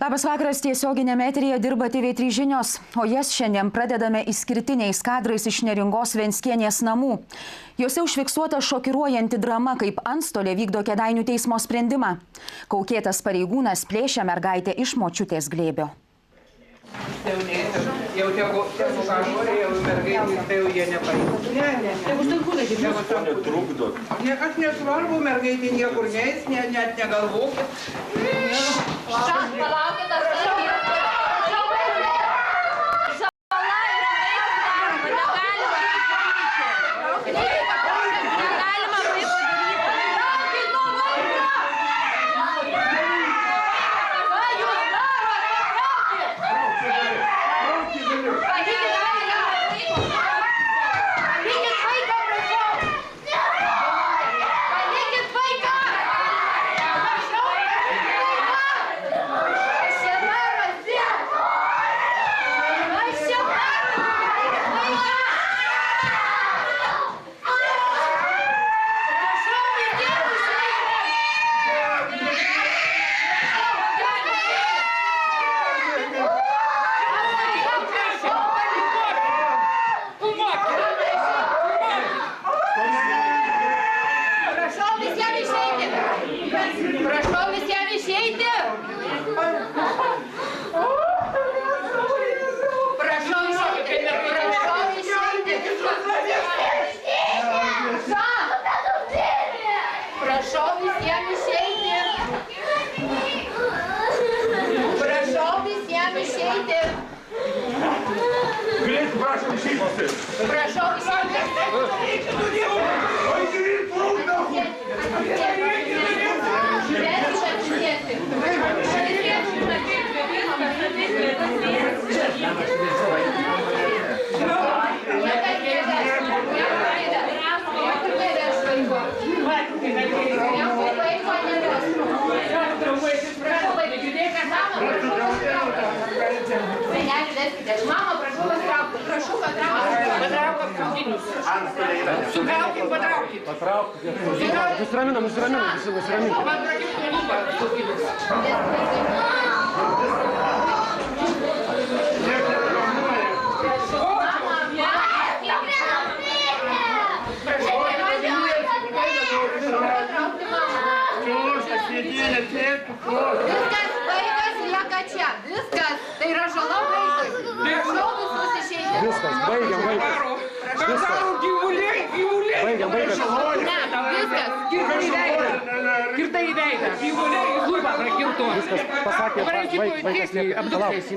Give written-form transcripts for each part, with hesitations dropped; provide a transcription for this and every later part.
Labas vakaras, tiesioginėme eteryje dirba TV3 žinios, o jas šiandien pradedame išskirtiniais kadrais iš Neringos Venckienės namų. Jose užfiksuota šokiruojanti drama, kaip antstolė vykdo Kėdainių teismo sprendimą. Kaukėtas pareigūnas plėšia mergaitę iš močiutės glėbio. Jau tegu ką nori, jau mergaitės, tai jau jie nepaima. Ne, netrukdo. Aš nesvarbu, mergaitė niekur neis, net negalvokit. Palaukit,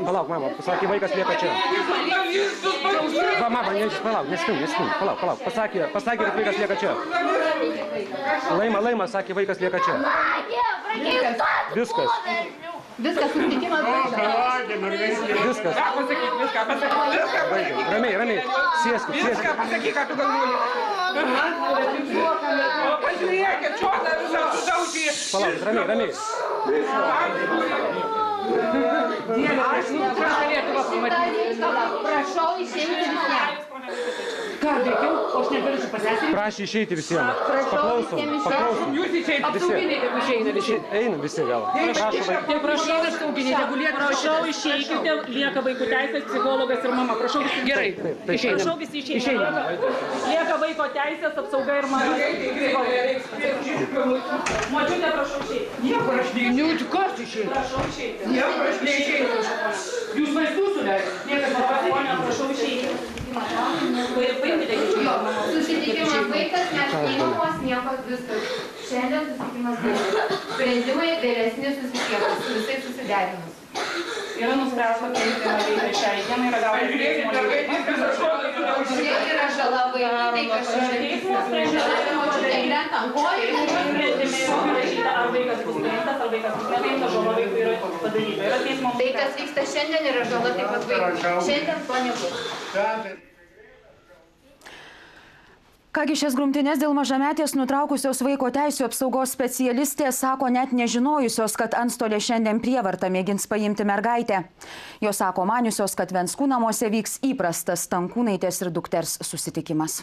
Palauk, mama, pasakė, vaikas lieka čia. Va, mama, palauk. Pasakė, kad vaikas lieka čia. Laima, sakė, vaikas lieka čia. Viskas. Viskas, susitikimas baigtas. Viskas. Ramiai. Sėskit. Viską pasakyk, ką tu galvoji. O pažiūrėkit, čiorną visą sudaužys. Palauk, ramiai. Prašau išeiti visiems. Ką veikiau, aš negaliu su pasėsti. Prašė išeiti visiems. Paklausom. Jūs išeiti. Apsauginiai, kaip išeina visi. Eina visi gal. Prašau apsauginiai, jeigu lieka, prašau išeikite, lieka vaikų teisės, psichologas ir mama. Prašau visi. Gerai, prašau visi išeina. Lieka vaiko teisės, apsauga ir mama. Močiutė, prašau išeiti. Niekur aš neįniūčiu, kas išeiti? Prašau išeiti. Niekur aš neįsieičiu. Jūs vaistų suleidžiate. Niekas nepasakė, prašau išeiti. Susitikimas baigtas, mes neįmamos nieko, viskas. Šiandien susitikimas baigtas. Sprendimai vėlesni susitikimas, su visais susiderinus. Yra nuspręsta, kad veikia šiai dienai yra gauti teismo leidimą. Čia yra žala vaikai, kažkas Teismo sprendimas krenta ant kojų. Ar vaikas bus paimtas, ar vaikas bus nepaimtas, žala vaikui yra padaryta. Yra teismo Tai, kas vyksta šiandien, yra žala taip pat vaikui. Šiandien to nebus. Kągi šias grumtynės dėl mažametės nutraukusios vaiko teisių apsaugos specialistė sako net nežinojusios, kad antstolė šiandien prievarta mėgins paimti mergaitę. Jos sako maniusios, kad Venckų namuose vyks įprastas Stankūnaitės ir dukters susitikimas.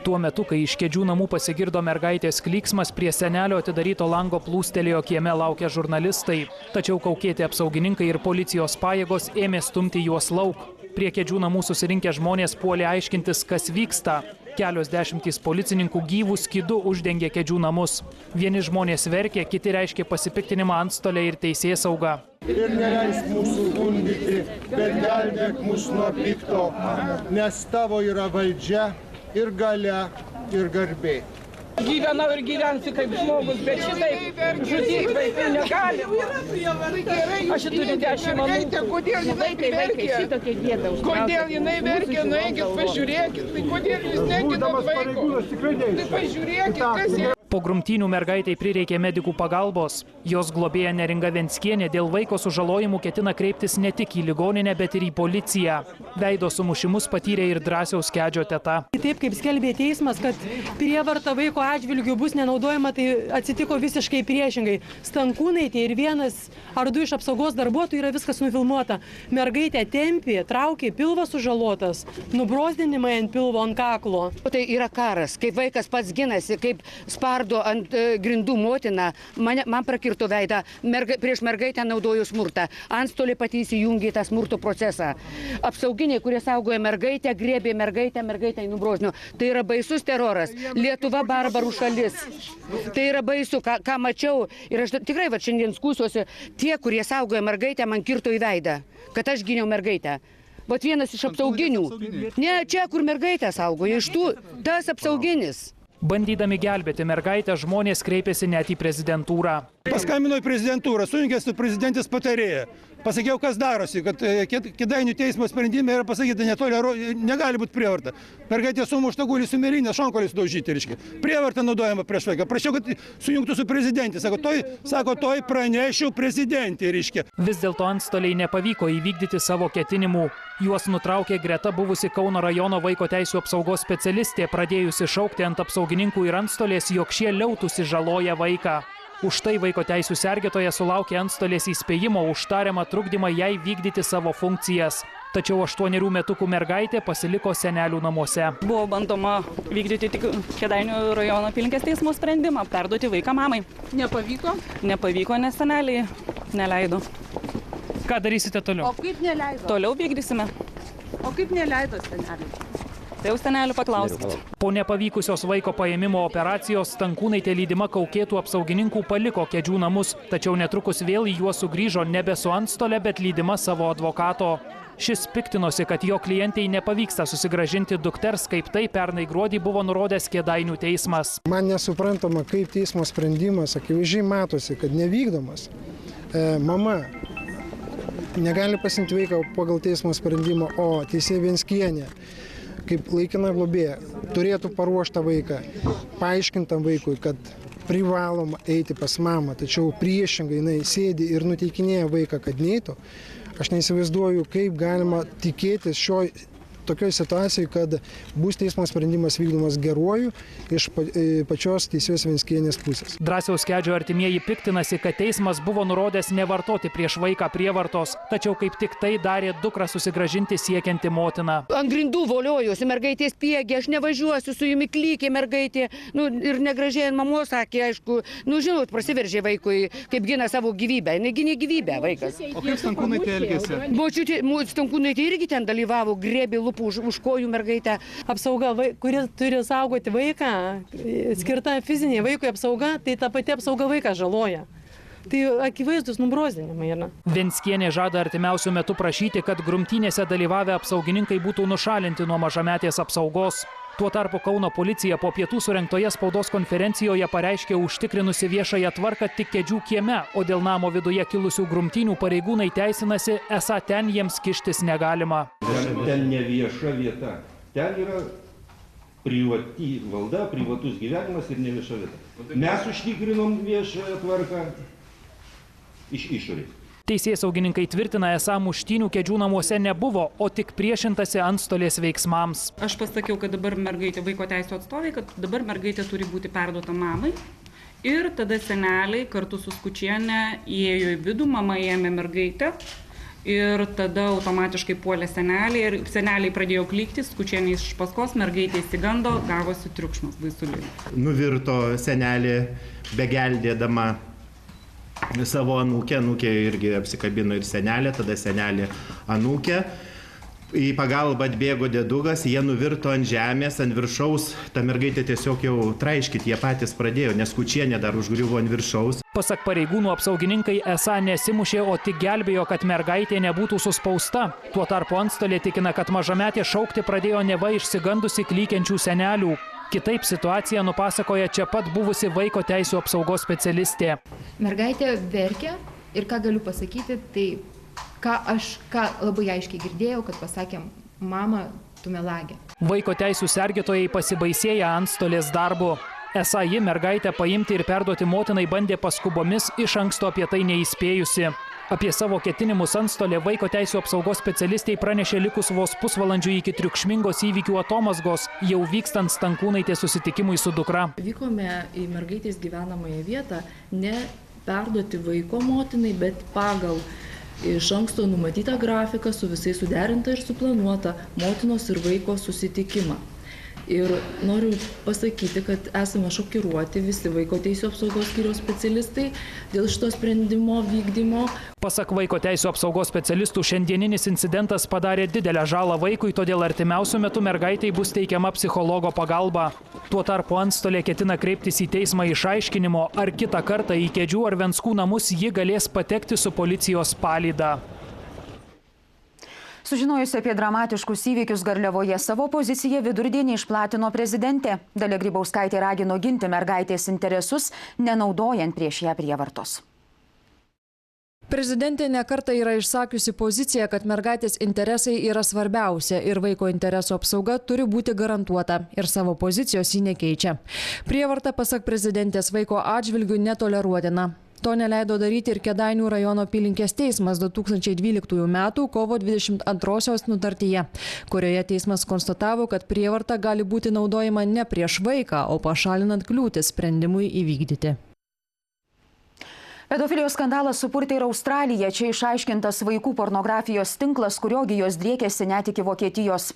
Tuo metu, kai iš Kėdžių namų pasigirdo mergaitės klyksmas, prie senelio atidaryto lango plūstelėjo kieme laukę žurnalistai. Tačiau kaukėti apsaugininkai ir policijos pajėgos ėmė stumti juos lauk. Prie Kėdžių namų susirinkę žmonės puolė aiškintis, kas vyksta. Kelios dešimtys policininkų gyvų skydu uždengė Kėdžių namus. Vieni žmonės verkė, kiti reiškė pasipiktinimą antstolę ir teisėsaugą. Ir neleisk mūsų gundyti, bet gelbėk mus nuo pikto, nes tavo yra valdžia ir galia ir garbė. Gyvenau ir gyvensiu kaip žmogus, bet šitaip žudyti vaikai negali. Aš turiu 10 anūkų. Kodėl jinai verkia? Kodėl jinai verkia? Nueikit, pažiūrėkit. Tai kodėl jūs neginat vaiko? Tai pažiūrėkit, kas yra. Po grumtynių mergaitai prireikė medikų pagalbos. Jos globėja Neringa Venckienė dėl vaiko sužalojimų ketina kreiptis ne tik į ligoninę, bet ir į policiją. Veido sumušimus patyrė ir Drąsiaus Kedžio teta. Taip kaip skelbė teismas, kad prievarta vaiko atžvilgių bus nenaudojama, tai atsitiko visiškai priešingai. Stankūnaitė ir 1 ar 2 iš apsaugos darbuotojų yra viskas nufilmuota. Mergaitė tempė, traukė, pilvas sužalotas, nubrozdinimai ant pilvo, ant kaklo. Tai yra karas, kaip vaikas pats ginasi, kaip spardo ant grindų motina, man prakirto veidą, prieš mergaitę naudojo smurtą. Antstolė pati įsijungė tą smurto procesą. Apsauginiai, kurie saugoja mergaitę, griebė mergaitę nubrozdino. Tai yra baisus teroras. Lietuva barbarų šalis. Tai yra baisu, ką mačiau. Ir aš tikrai šiandien skūsiuosi, tie, kurie saugoja mergaitę, man kirto į veidą, kad aš gyniau mergaitę. Bet vienas iš apsauginių. Ne, čia, kur mergaitę saugoja, iš tų, tas apsauginis. Bandydami gelbėti mergaitę, žmonės kreipėsi net į prezidentūrą. Paskambino į prezidentūrą, sujungė su prezidentės patarėja. Pasakiau, kas darosi, kad Kėdainių teismo sprendime yra pasakyta, negali būti prievarta. Mergaitė sumušta guli su mėlynė, šonkolis daužyti, reiškia. Prievarta naudojama prieš vaiką. Prašiau, kad sujungtų su prezidentė. Sako, toj pranešiu prezidentė, reiškia. Vis dėlto antstoliai nepavyko įvykdyti savo ketinimų. Juos nutraukė greta buvusi Kauno rajono vaiko teisių apsaugos specialistė, pradėjusi šaukti ant apsaugininkų ir antstolės, jog šie liautųsi žaloja vaiką. Už tai vaiko teisių sergėtoja sulaukė antstolės įspėjimo už tariamą trukdymą jai vykdyti savo funkcijas. Tačiau 8 metukų mergaitė pasiliko senelių namuose. Buvo bandoma vykdyti tik Kėdainių rajono apylinkės teismo sprendimą, perduoti vaiką mamai. Nepavyko? Nepavyko, nes seneliai neleido. Ką darysite toliau? O kaip neleido? Toliau vykdysime. O kaip neleido seneliai? Tai jau senelių paklauskite. Po nepavykusios vaiko paėmimo operacijos Stankūnaitė lydima kaukėtų apsaugininkų paliko Kėdžių namus, tačiau netrukus vėl į juos sugrįžo nebe su antstole, bet lydima savo advokato. Šis piktinosi, kad jo klientei nepavyksta susigrąžinti dukters, kaip tai pernai gruodį buvo nurodęs Kėdainių teismas. Man nesuprantama, kaip teismo sprendimas, akivaizdžiai matosi, kad nevykdomas. Mama negali pasimti vaiką pagal teismo sprendimą, o teisėja Venckienė, kaip laikina globėja, turėtų paruoštą vaiką, paaiškintam vaikui, kad privaloma eiti pas mamą, tačiau priešingai jinai sėdi ir nuteikinėja vaiką, kad neitų. Aš neįsivaizduoju, kaip galima tikėtis tokioje situacijoje, kad bus teismo sprendimas vykdomas geruoju iš pačios teisėjos Venckienės pusės. Drąsiaus Kedžio artimieji piktinasi, kad teismas buvo nurodęs nevartoti prieš vaiką prievartos, tačiau kaip tik tai darė dukrą susigrąžinti siekianti motina. Ant grindų voliojosi, mergaitės piegė, aš nevažiuosiu, su jumi klykė mergaitė. Ir negražiai ant mamos sakė, aišku, žinot, prasiveržė vaikui, kaip gina savo gyvybę. Jis gynė gyvybę, vaikas. O kaip Stankūnaitė elgėsi? Stankūnaitė irgi ten dalyvavo, grėbė lūpų už kojų mergaitę. Apsauga, kuri turi saugoti vaiką, skirta fiziniai vaikui apsauga, tai ta pati apsauga vaiką žaloja. Tai akivaizdus nubrozdinimai yra. Venckienė žada artimiausių metų prašyti, kad grumtynėse dalyvavę apsaugininkai būtų nušalinti nuo mažametės apsaugos. Tuo tarpu Kauno policija po pietų surengtoje spaudos konferencijoje pareiškė užtikrinusi viešąją tvarką tik Kėdžių kieme, o dėl namo viduje kilusių grumtynių pareigūnai teisinasi, esą ten jiems kištis negalima. Ten ne vieša vieta. Ten yra privati valda, privatus gyvenimas ir ne vieša vieta. Mes užtikrinom viešąją tvarką iš išorės. Teisėsaugininkai tvirtina, esą muštynių Kėdžių namuose nebuvo, o tik priešintasi antstolės veiksmams. Aš pasakiau, kad dabar mergaitė, vaiko teisų atstovai, kad dabar mergaitė turi būti perduota mamai. Ir tada seneliai kartu su Skučienė įėjo į vidų, mama ėmė mergaitę ir tada automatiškai puolė senelį ir seneliai pradėjo klykti, skučienė iš paskos, mergaitė įsigando, gavosi triukšmas baisuliai. Nuvirto senelį begeldėdama savo anūkę, anūkė irgi apsikabino ir senelė, tada senelė anūkė. Į pagalbą atbėgo dėdugas, jie nuvirto ant žemės, ant viršaus, ta mergaitė tiesiog jau traiškyti, jie patys pradėjo, nes skučienė dar užgriuvo ant viršaus. Pasak pareigūnų, apsaugininkai esą nesimušė, o tik gelbėjo, kad mergaitė nebūtų suspausta. Tuo tarpu antstolė tikina, kad mažametė šaukti pradėjo neva išsigandusi klykiančių senelių. Kitaip situaciją nupasakoja čia pat buvusi vaiko teisių apsaugos specialistė. Mergaitė verkė ir ką galiu pasakyti, tai ką labai aiškiai girdėjau, kad pasakėm, mama, tu melagė. Vaiko teisių sergėtojai pasibaisėja antstolės darbu. Esą ji mergaitę paimti ir perduoti motinai bandė paskubomis, iš anksto apie tai neįspėjusi. Apie savo ketinimus antstolė vaiko teisių apsaugos specialistai pranešė likus vos pusvalandžių iki triukšmingos įvykių atomazgos, jau vykstant Stankūnaitės susitikimui su dukra. Vykome į mergaitės gyvenamąją vietą ne perduoti vaiko motinai, bet pagal iš anksto numatytą grafiką su visais suderinta ir suplanuota motinos ir vaiko susitikimą. Ir noriu pasakyti, kad esame šokiruoti visi vaiko teisių apsaugos skyriaus specialistai dėl šito sprendimo vykdymo. Pasak vaiko teisių apsaugos specialistų, šiandieninis incidentas padarė didelę žalą vaikui, todėl artimiausiu metu mergaitei bus teikiama psichologo pagalba. Tuo tarpu antstolė ketina kreiptis į teismą išaiškinimo, ar kitą kartą į Kėdžių ar Venskų namus ji galės patekti su policijos palyda. Sužinojusi apie dramatiškus įvykius Garliavoje, savo poziciją vidurdienį išplatino prezidentė. Dalia Grybauskaitė ragino ginti mergaitės interesus, nenaudojant prieš ją prievartos. Prezidentė nekartą yra išsakiusi poziciją, kad mergaitės interesai yra svarbiausia ir vaiko interesų apsauga turi būti garantuota ir savo pozicijos ji nekeičia. Prievarta, pasak prezidentės, vaiko atžvilgių netoleruotina. To neleido daryti ir Kėdainių rajono apylinkės teismas 2012 metų kovo 22-osios nutartyje, kurioje teismas konstatavo, kad prievarta gali būti naudojama ne prieš vaiką, o pašalinant kliūtis sprendimui įvykdyti. Pedofilijos skandalas supurtė ir Australiją. Čia išaiškintas vaikų pornografijos tinklas, kurio gijos driekėsi net iki Vokietijos.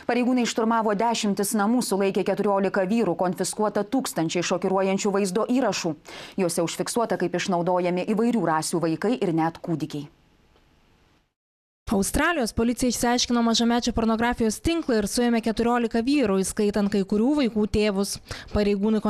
Pareigūnai šturmavo 10 namų, sulaikė 14 vyrų, konfiskuota tūkstančiai šokiruojančių vaizdo įrašų. Juose užfiksuota, kaip išnaudojami įvairių rasių vaikai ir net kūdikiai. Australijos policija išsiaiškino mažamečio pornografijos tinklą ir suėmė 14 vyrų, įskaitant kai kurių vaikų tėvus. Pareigūnai